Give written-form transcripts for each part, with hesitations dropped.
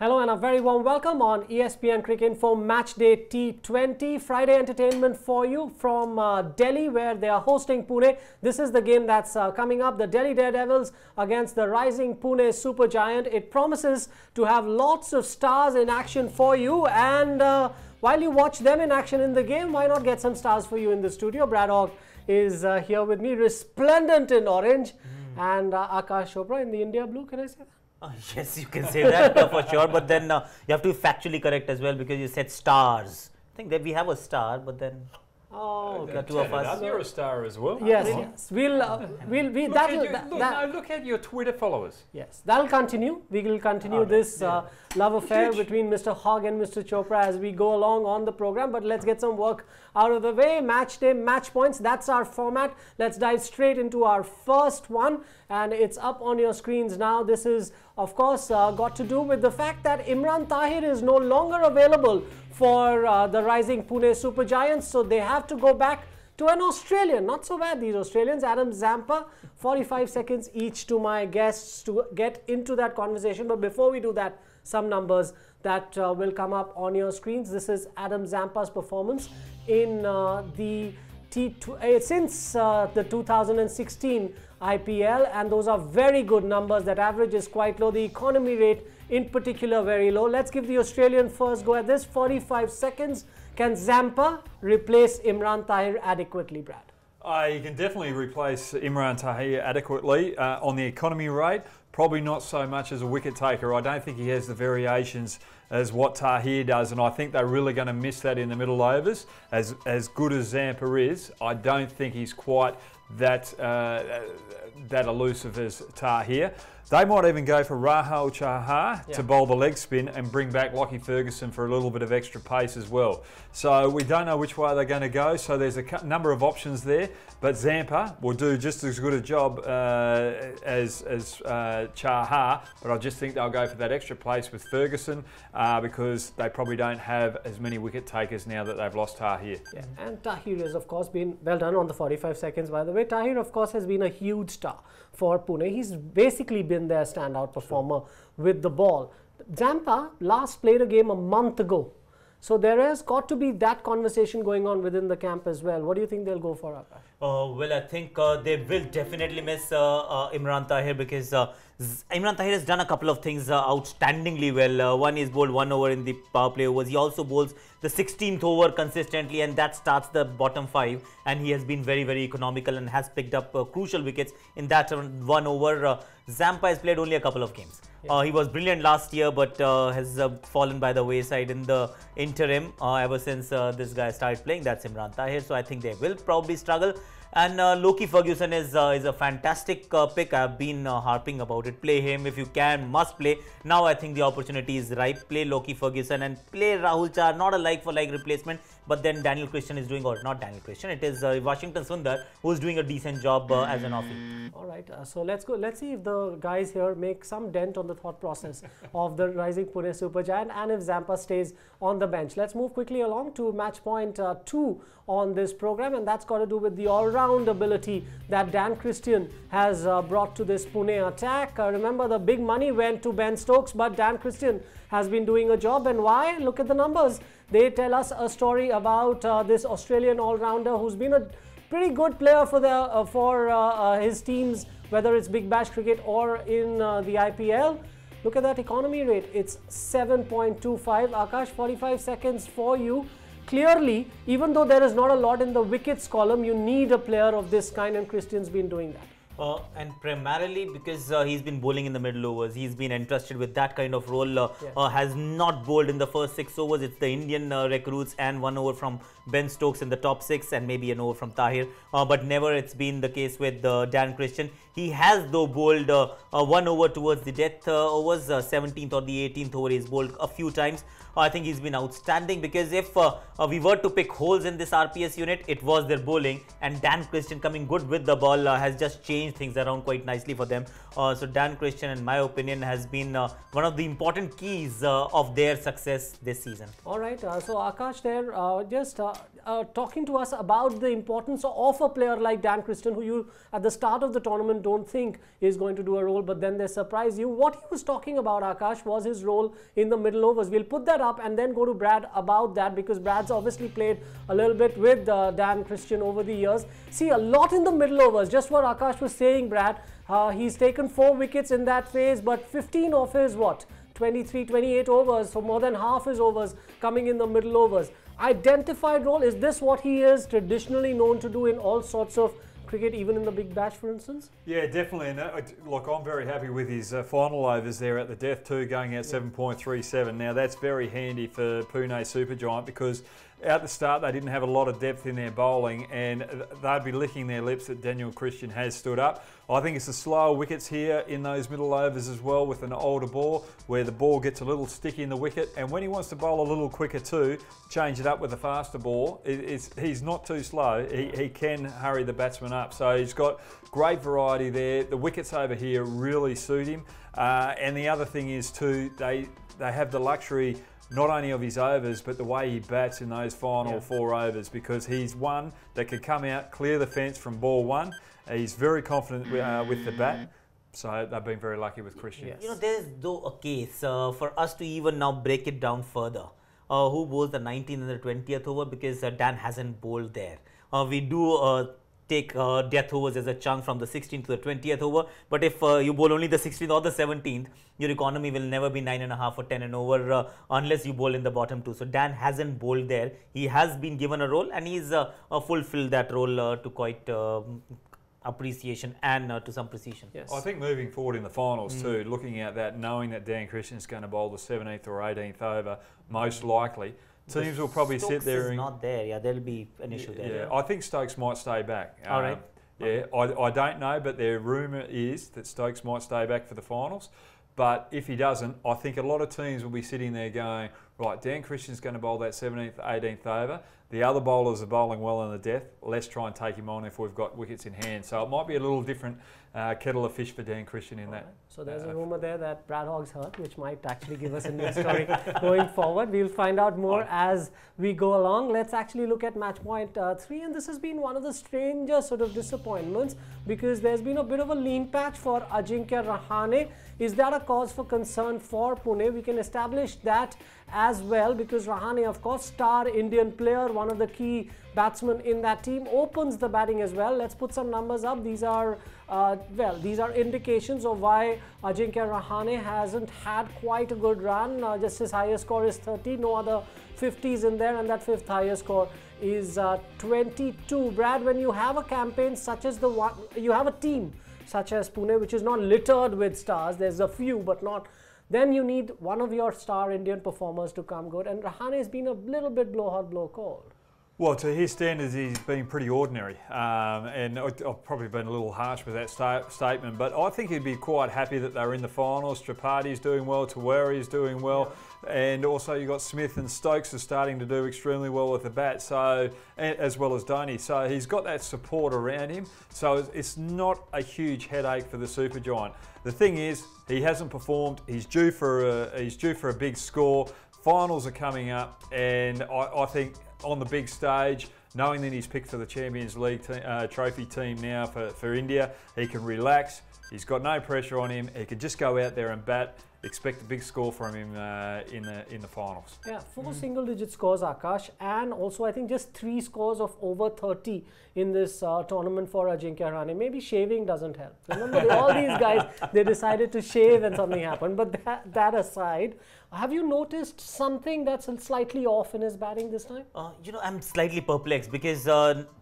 Hello and a very warm welcome on ESPNcricinfo Match Day T20. Friday entertainment for you from Delhi, where they are hosting Pune. This is the game that's coming up. The Delhi Daredevils against the rising Pune Supergiant. It promises to have lots of stars in action for you. And while you watch them in action in the game, why not get some stars for you in the studio? Brad Hogg is here with me, resplendent in orange. And Akash Chopra in the India blue. Can I say that? Yes, you can say that for sure, but then you have to be factually correct as well, because you said stars. I think that we have a star, but then the two of us. You're a star as well. Yes, yes. Look at your Twitter followers. Yes, that'll continue. We will continue this love affair between Mr. Hogg and Mr. Chopra as we go along on the program. But let's get some work out of the way. Match day, match points. That's our format. Let's dive straight into our first one, and it's up on your screens now. This is, of course, got to do with the fact that Imran Tahir is no longer available for the rising Pune Supergiants, so they have to go back to an Australian. Not so bad, these Australians. Adam Zampa, 45 seconds each to my guests to get into that conversation. But before we do that, some numbers that will come up on your screens. This is Adam Zampa's performance in since the 2016 IPL, and those are very good numbers. That average is quite low. The economy rate in particular very low. Let's give the Australian first go at this. 45 seconds. Can Zampa replace Imran Tahir adequately, Brad? You can definitely replace Imran Tahir adequately on the economy rate. Probably not so much as a wicket taker. I don't think he has the variations as what Tahir does, and I think they're really going to miss that in the middle overs. As good as Zampa is, I don't think he's quite that elusive as Tahir. They might even go for Rahul Chahar to bowl the leg spin and bring back Lockie Ferguson for a little bit of extra pace as well. So we don't know which way they're going to go. So there's a number of options there. But Zampa will do just as good a job as Chahar. But I just think they'll go for that extra pace with Ferguson because they probably don't have as many wicket takers now that they've lost Tahir. Yeah, and Tahir has, of course, been well done on the 45 seconds, by the way. Tahir, of course, has been a huge star for Pune. He's basically been their standout performer with the ball. Zampa last played a game a month ago. So there has got to be that conversation going on within the camp as well. What do you think they'll go for, Akash? Well, I think they will definitely miss Imran Tahir, because Imran Tahir has done a couple of things outstandingly well. One is bowled 1 over in the power play overs. He also bowls the 16th over consistently, and that starts the bottom 5. And he has been very, very economical and has picked up crucial wickets in that 1 over. Zampa has played only a couple of games. He was brilliant last year, but has fallen by the wayside in the interim ever since this guy started playing. That's Imran Tahir. So I think they will probably struggle. And Lockie Ferguson is a fantastic pick. I've been harping about it. Play him if you can, must play. Now I think the opportunity is right. Play Lockie Ferguson and play Rahul Chahar. Not a like-for-like replacement, but then Daniel Christian is doing, or not Daniel Christian, it is Washington Sundar who is doing a decent job as an offie. All right, so let's go. Let's see if the guys here make some dent on the thought process of the rising Pune Supergiant, and if Zampa stays on the bench. Let's move quickly along to match point 2 on this program, and that's got to do with the all-round ability that Dan Christian has brought to this Pune attack. Remember, the big money went to Ben Stokes, but Dan Christian has been doing a job. And why? Look at the numbers. They tell us a story about this Australian all-rounder who's been a pretty good player for his teams, whether it's Big Bash cricket or in the IPL. Look at that economy rate. It's 7.25. Akash, 45 seconds for you. Clearly, even though there is not a lot in the wickets column, you need a player of this kind, and Christian's been doing that. And primarily because he's been bowling in the middle overs. He's been entrusted with that kind of role. Has not bowled in the first 6 overs. It's the Indian recruits and 1 over from Ben Stokes in the top 6 and maybe an over from Tahir. But never it's been the case with Dan Christian. He has though bowled 1 over towards the death overs, 17th or the 18th over he's bowled a few times. I think he's been outstanding, because if we were to pick holes in this RPS unit, it was their bowling, and Dan Christian coming good with the ball has just changed things around quite nicely for them. So Dan Christian, in my opinion, has been one of the important keys of their success this season. All right, so Akash there just talking to us about the importance of a player like Dan Christian, who you at the start of the tournament don't think is going to do a role, but then they surprise you. What he was talking about, Akash, was his role in the middle overs. We'll put that up and then go to Brad about that, because Brad's obviously played a little bit with Dan Christian over the years. See, a lot in the middle overs, just what Akash was saying, Brad. He's taken 4 wickets in that phase, but 15 of his, 23, 28 overs, so more than half his overs coming in the middle overs. Identified role, is this what he is traditionally known to do in all sorts of cricket, even in the big bash, for instance? Yeah, definitely. And look, I'm very happy with his final overs there at the death too, going out 7.37. Now that's very handy for Pune Supergiant, because at the start they didn't have a lot of depth in their bowling, and they'd be licking their lips that Daniel Christian has stood up. I think it's the slower wickets here in those middle overs as well, with an older ball where the ball gets a little sticky in the wicket, and when he wants to bowl a little quicker too, change it up with a faster ball, he's not too slow. He can hurry the batsman up, so he's got great variety there. The wickets over here really suit him, and the other thing is too, they have the luxury not only of his overs, but the way he bats in those final 4 overs, because he's one that could come out, clear the fence from ball 1. He's very confident with the bat, so they've been very lucky with Christian. Yes. You know, there's though a case for us to even now break it down further. Who bowls the 19th and the 20th over, because Dan hasn't bowled there. We do take death overs as a chunk from the 16th to the 20th over, but if you bowl only the 16th or the 17th, your economy will never be 9.5 or 10 and over unless you bowl in the bottom 2. So Dan hasn't bowled there. He has been given a role, and he's fulfilled that role to quite appreciation and to some precision. Yes. I think moving forward in the finals too, looking at that, knowing that Dan Christian's going to bowl the 17th or 18th over, most likely, teams will probably sit there. Is not there. Yeah, there'll be an issue there. Yeah, I think Stokes might stay back. All right. Yeah, I don't know, but their rumour is that Stokes might stay back for the finals. But if he doesn't, I think a lot of teams will be sitting there going, right, Dan Christian's going to bowl that 17th, 18th over. The other bowlers are bowling well in the death. Let's try and take him on if we've got wickets in hand. So it might be a little different kettle of fish for Dan Christian in that. So there's a rumour there that Brad Hogg's hurt, which might actually give us a new story going forward. We'll find out more as we go along. Let's actually look at match point 3, and this has been one of the stranger sort of disappointments, because there's been a bit of a lean patch for Ajinkya Rahane. Is that a cause for concern for Pune? We can establish that as well, because Rahane, of course, star Indian player, one of the key batsmen in that team, opens the batting as well. Let's put some numbers up. These are these are indications of why Ajinkya Rahane hasn't had quite a good run. Just his highest score is 30, no other 50s in there, and that 5th highest score is 22. Brad, when you have a campaign such as the one, you have a team such as Pune, which is not littered with stars, there's a few but not, then you need one of your star Indian performers to come good, and Rahane has been a little bit blow hot, blow cold. Well, to his standards, he's been pretty ordinary, and I've probably been a little harsh with that statement, but I think he'd be quite happy that they're in the finals. Tripathi's doing well, Tawari's doing well, and also you've got Smith and Stokes are starting to do extremely well with the bat, so as well as Dhoni. So he's got that support around him, so it's not a huge headache for the Supergiant. The thing is, he hasn't performed. He's due for a big score. Finals are coming up, and I think on the big stage, knowing that he's picked for the Champions League trophy team now for India, he can relax. He's got no pressure on him. He can just go out there and bat. Expect a big score from him in the finals. Yeah, 4 single-digit scores, Akash, and also I think just 3 scores of over 30 in this tournament for Ajinkya Rahane. Maybe shaving doesn't help. Remember, all these guys, they decided to shave and something happened. But that aside, have you noticed something that's slightly off in his batting this time? You know, I'm slightly perplexed, because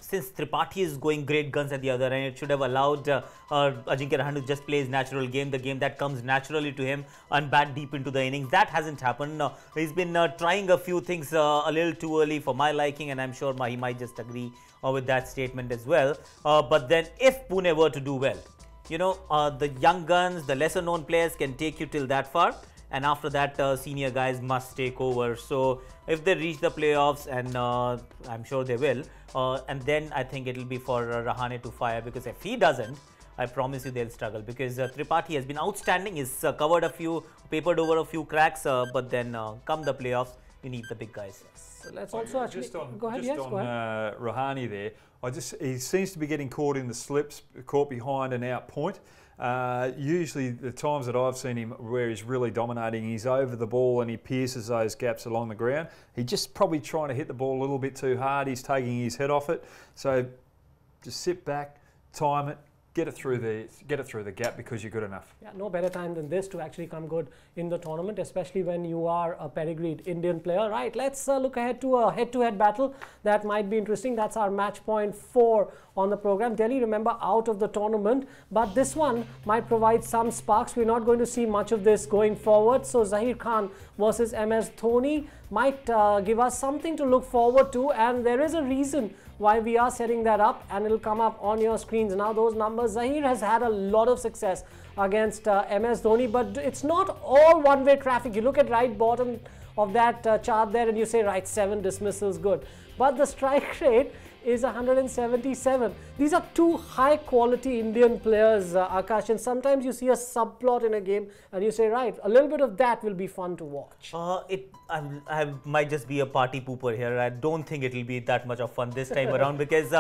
since Tripathi is going great guns at the other end, it should have allowed Ajinkya Rahane to just play his natural game, the game that comes naturally to him, and bat deep into the innings. That hasn't happened. He's been trying a few things a little too early for my liking, and I'm sure he might just agree with that statement as well. But then if Pune were to do well, you know, the young guns, the lesser known players can take you till that far, and after that senior guys must take over. So if they reach the playoffs, and I'm sure they will, and then I think it'll be for Rahane to fire, because if he doesn't, I promise you they'll struggle, because Tripathi has been outstanding. He's papered over a few cracks, but then come the playoffs, you need the big guys. let's also actually go ahead. Yes, go ahead. Rahane there. He seems to be getting caught in the slips, caught behind an out point. Usually the times that I've seen him where he's really dominating, he's over the ball and he pierces those gaps along the ground. He's just probably trying to hit the ball a little bit too hard. He's taking his head off it. So just sit back, time it, get it through the gap because you're good enough. Yeah, no better time than this to actually come good in the tournament, especially when you are a pedigreed Indian player. Right, let's look ahead to a head-to-head battle that might be interesting. That's our match point 4 on the program. Delhi, remember, out of the tournament, but this one might provide some sparks. We're not going to see much of this going forward. So Zahir Khan versus MS Dhoni might give us something to look forward to, and there is a reason why we are setting that up, and it'll come up on your screens now. Those numbers, Zahir has had a lot of success against MS Dhoni, but it's not all one-way traffic. You look at right bottom of that chart there and you say, right, 7 dismissals, good. But the strike rate is 177. These are two high-quality Indian players, Akash, and sometimes you see a subplot in a game and you say, right, a little bit of that will be fun to watch. I might just be a party pooper here. I don't think it will be that much of fun this time around because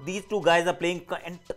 these two guys are playing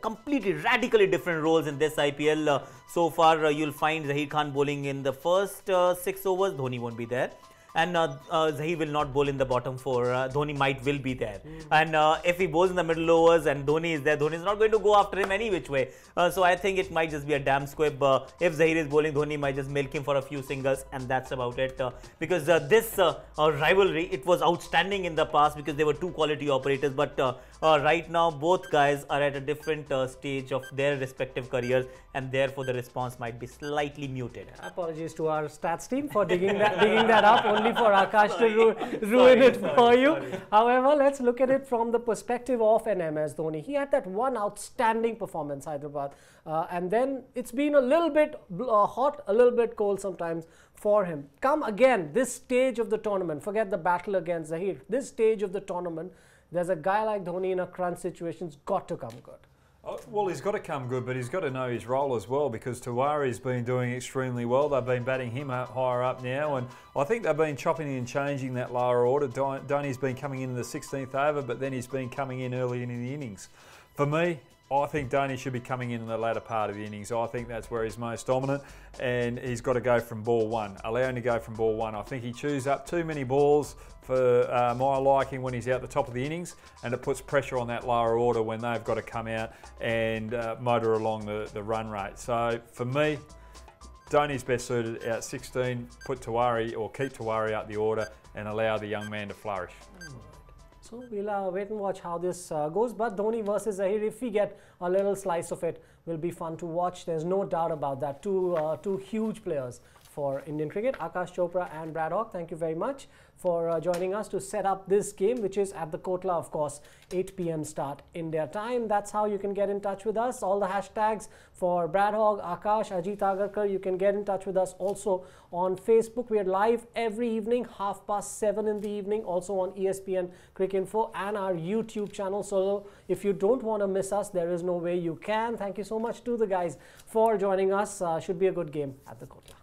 completely, radically different roles in this IPL. So far, you'll find Zahir Khan bowling in the first 6 overs. Dhoni won't be there. And Zahir will not bowl in the bottom 4. Dhoni will be there. And if he bowls in the middle overs and Dhoni is there, Dhoni is not going to go after him any which way. So I think it might just be a damn squib. If Zahir is bowling, Dhoni might just milk him for a few singles, and that's about it. Because this rivalry, it was outstanding in the past because they were two quality operators. But right now, both guys are at a different stage of their respective careers, and therefore the response might be slightly muted. Apologies to our stats team for digging that up, only for Akash to ruin it for you. However, let's look at it from the perspective of an MS Dhoni. He had that one outstanding performance, Hyderabad, and then it's been a little bit hot, a little bit cold sometimes for him. Come again, this stage of the tournament, forget the battle against Zahir, this stage of the tournament, there's a guy like Dhoni in a crunch situation's got to come good. Well, he's got to come good, but he's got to know his role as well because Tiwari's been doing extremely well. They've been batting him higher up now, and I think they've been chopping and changing that lower order. Dhoni's been coming in the 16th over, but then he's been coming in early in the innings. For me, I think Dhoni should be coming in the latter part of the innings. I think that's where he's most dominant, and he's got to go from ball 1. Allow him to go from ball 1. I think he chews up too many balls for my liking when he's out the top of the innings, and it puts pressure on that lower order when they've got to come out and motor along the run rate. So for me, Dhoni's best suited out 16, put Tiwari or keep Tiwari up the order and allow the young man to flourish. So we'll wait and watch how this goes. But Dhoni versus Zahir, if we get a little slice of it, will be fun to watch. There's no doubt about that. Two huge players for Indian cricket. Akash Chopra and Brad Hawk, thank you very much for joining us to set up this game, which is at the Kotla, of course, 8 p.m. start India time. That's how you can get in touch with us. All the hashtags for Brad Hawk, Akash, Ajit Agarkar, you can get in touch with us also on Facebook. We are live every evening, 7:30 in the evening, also on ESPNcricinfo and our YouTube channel. So if you don't want to miss us, there is no way you can. Thank you so much to the guys for joining us. Should be a good game at the Kotla.